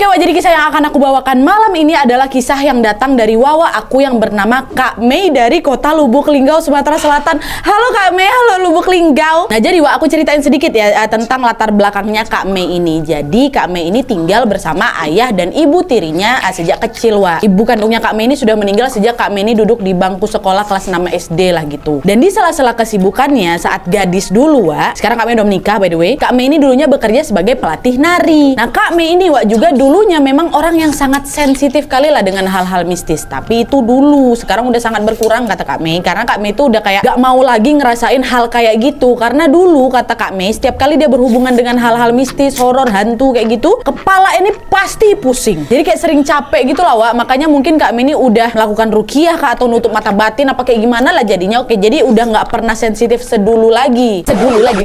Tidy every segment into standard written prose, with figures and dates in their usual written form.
Oke Wak, jadi kisah yang akan aku bawakan malam ini adalah kisah yang datang dari Wawa aku yang bernama Kak Mei dari kota Lubuk Linggau, Sumatera Selatan. Halo Kak Mei, halo Lubuk Linggau. Nah jadi Wak, aku ceritain sedikit ya tentang latar belakangnya Kak Mei ini. Jadi Kak Mei ini tinggal bersama ayah dan ibu tirinya sejak kecil Wak. Ibu kandungnya Kak Mei ini sudah meninggal sejak Kak Mei ini duduk di bangku sekolah kelas 6 SD lah gitu. Dan di sela-sela kesibukannya saat gadis dulu Wak, sekarang Kak Mei udah menikah by the way, Kak Mei ini dulunya bekerja sebagai pelatih nari. Nah Kak Mei ini Wak juga dulunya memang orang yang sangat sensitif kali lah dengan hal-hal mistis. Tapi itu dulu, sekarang udah sangat berkurang kata Kak Mei. Karena Kak Mei itu udah kayak gak mau lagi ngerasain hal kayak gitu. Karena dulu kata Kak Mei, setiap kali dia berhubungan dengan hal-hal mistis, horor, hantu kayak gitu, kepala ini pasti pusing. Jadi kayak sering capek gitu lah Wak. Makanya mungkin Kak Mei ini udah melakukan ruqyah Kak, atau nutup mata batin apa kayak gimana lah jadinya. Oke, jadi udah gak pernah sensitif sedulu lagi.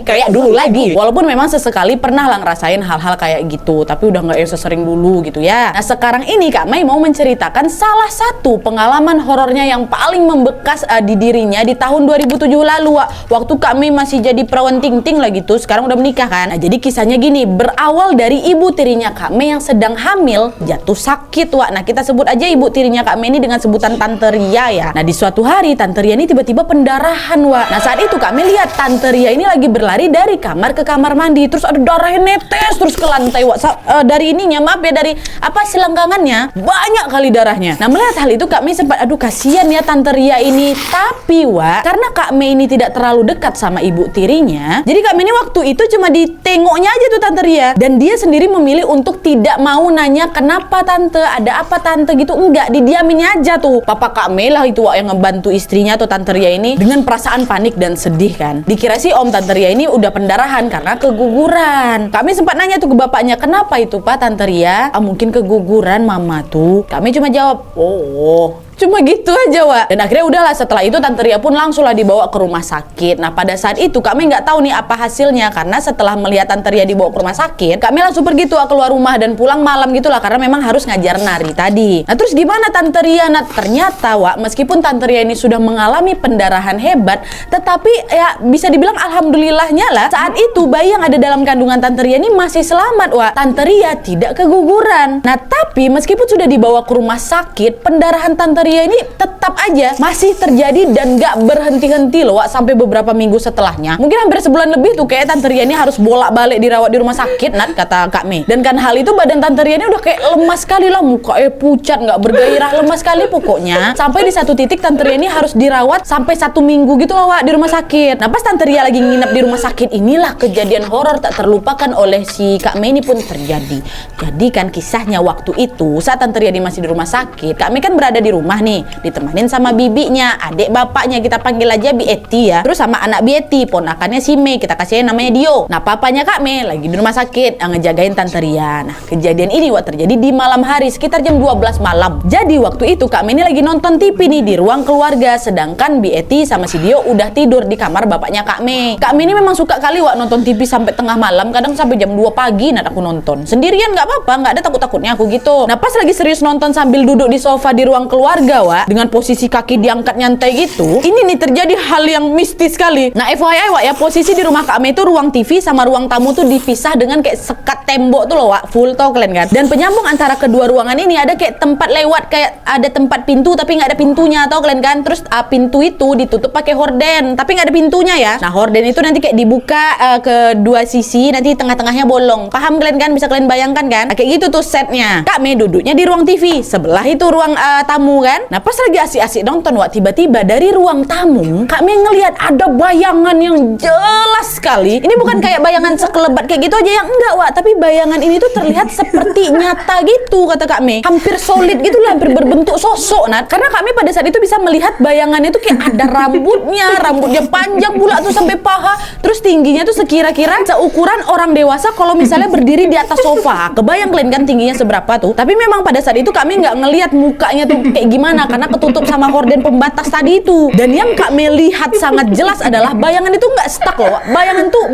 Kayak dulu lagi. Walaupun memang sesekali pernah lah ngerasain hal-hal kayak gitu, tapi udah gak yang sesering dulu gitu ya. Nah sekarang ini Kak Mei mau menceritakan salah satu pengalaman horornya yang paling membekas di dirinya di tahun 2007 lalu Wak. Waktu Kak Mei masih jadi perawan ting-ting lah gitu, sekarang udah menikah kan. Nah jadi kisahnya gini, berawal dari ibu tirinya Kak Mei yang sedang hamil jatuh sakit Wak. Nah kita sebut aja ibu tirinya Kak Mei ini dengan sebutan Tante Ria ya. Nah di suatu hari Tante Ria ini tiba-tiba pendarahan Wak. Nah saat itu Kak Mei lihat Tante Ria ini lagi berlari dari kamar ke kamar mandi, terus ada darahnya netes terus ke lantai Wak. Dari ininya maaf ya, dari selangkangannya banyak kali darahnya. Nah melihat hal itu Kak Mei sempat aduh kasihan ya Tante Ria ini. Tapi Wak, karena Kak Mei ini tidak terlalu dekat sama ibu tirinya, jadi Kak Mei ini waktu itu cuma ditengoknya aja tuh Tante Ria. Dan dia sendiri memilih untuk tidak mau nanya kenapa Tante, ada apa Tante gitu. Enggak, didiamin aja tuh. Papa Kak Mei lah itu Wak yang ngebantu istrinya tuh Tante Ria ini dengan perasaan panik dan sedih kan. Dikira sih Om Tante Ria ini udah pendarahan karena keguguran. Kami sempat nanya tuh ke bapaknya, kenapa itu Pak Tante Ria? Mungkin keguguran mama tuh. Kami cuma jawab, oh cuma gitu aja Wak. Dan akhirnya udahlah, setelah itu Tante Ria pun langsunglah dibawa ke rumah sakit. Nah pada saat itu kami nggak tahu nih apa hasilnya, karena setelah melihat Tante Ria dibawa ke rumah sakit, kami langsung pergi tuh keluar rumah dan pulang malam gitulah, karena memang harus ngajar nari tadi. Nah terus gimana Tante Ria? Nah ternyata Wak, meskipun Tante Ria ini sudah mengalami pendarahan hebat, tetapi ya bisa dibilang alhamdulillahnya lah, saat itu bayi yang ada dalam kandungan Tante Ria ini masih selamat Wak. Tante Ria tidak keguguran. Nah tapi meskipun sudah dibawa ke rumah sakit, pendarahan Tante Ria ini tetap aja masih terjadi dan gak berhenti-henti loh Wak, sampai beberapa minggu setelahnya. Mungkin hampir sebulan lebih tuh kayak Tante Ria ini harus bolak-balik dirawat di rumah sakit Nat, kata Kak Mei. Dan kan hal itu badan Tante Ria ini udah kayak lemas sekali lah, mukanya pucat, gak bergairah, lemas sekali pokoknya. Sampai di satu titik Tante Ria ini harus dirawat sampai 1 minggu gitu loh Wak di rumah sakit. Nah pas Tante Ria lagi nginep di rumah sakit, inilah kejadian horor tak terlupakan oleh si Kak Mei ini pun terjadi. Jadi kan kisahnya waktu itu saat Tante Ria masih di rumah sakit, Kak Mei kan berada di rumah nih, ditemanin sama bibinya, adik bapaknya, kita panggil aja Bi Eti ya, terus sama anak Bi Eti, ponakannya si Mei, kita kasih namanya Dio. Nah papanya Kak Mei lagi di rumah sakit ngejagain Tante Ria. Nah kejadian ini Wak terjadi di malam hari sekitar jam 12 malam. Jadi waktu itu Kak Mei ini lagi nonton TV nih di ruang keluarga, sedangkan Bi Eti sama si Dio udah tidur di kamar bapaknya Kak Mei. Kak Mei ini memang suka kali Wak nonton TV sampai tengah malam, kadang sampai jam 2 pagi. Nah aku nonton sendirian nggak apa-apa, nggak ada takut-takutnya aku gitu. Nah pas lagi serius nonton sambil duduk di sofa di ruang keluarga Wak, dengan posisi kaki diangkat nyantai gitu, ini nih terjadi hal yang mistis sekali. Nah FYI Wak ya, posisi di rumah Kak Mei itu ruang TV sama ruang tamu tuh dipisah dengan kayak sekat tembok tuh loh Wak, full tau kalian kan. Dan penyambung antara kedua ruangan ini ada kayak tempat lewat, kayak ada tempat pintu tapi nggak ada pintunya tau kalian kan. Terus pintu itu ditutup pakai horden tapi nggak ada pintunya ya. Nah horden itu nanti kayak dibuka ke dua sisi, nanti tengah-tengahnya bolong. Paham kalian kan? Bisa kalian bayangkan kan? Nah, kayak gitu tuh setnya. Kak Mei duduknya di ruang TV, sebelah itu ruang tamu kan. Nah pas lagi asik-asik nonton Wak, tiba-tiba dari ruang tamu Kak Mei ngelihat ada bayangan yang jelas sekali. Ini bukan kayak bayangan sekelebat kayak gitu aja yang enggak Wak, tapi bayangan ini tuh terlihat seperti nyata gitu kata Kak Mei. Hampir solid gitu lah, hampir berbentuk sosok Nat. Karena Kak Mei pada saat itu bisa melihat bayangannya tuh kayak ada rambutnya panjang pula tuh sampai paha. Terus tingginya tuh sekira-kira seukuran orang dewasa kalau misalnya berdiri di atas sofa. Kebayang kalian kan tingginya seberapa tuh. Tapi memang pada saat itu Kak Mei nggak ngelihat mukanya tuh kayak gimana karena ketutup sama horden pembatas tadi itu. Dan yang Kak Mei lihat sangat jelas adalah bayangan itu nggak stuck loh, bayangan tuh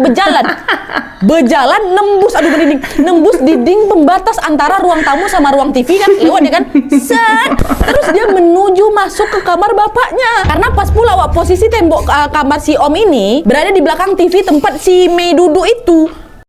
berjalan nembus, aduh merinding, nembus dinding pembatas antara ruang tamu sama ruang TV kan, lewat ya kan, set, terus dia menuju masuk ke kamar bapaknya. Karena pas pula Wak, posisi tembok kamar si Om ini berada di belakang TV tempat si Mei duduk itu.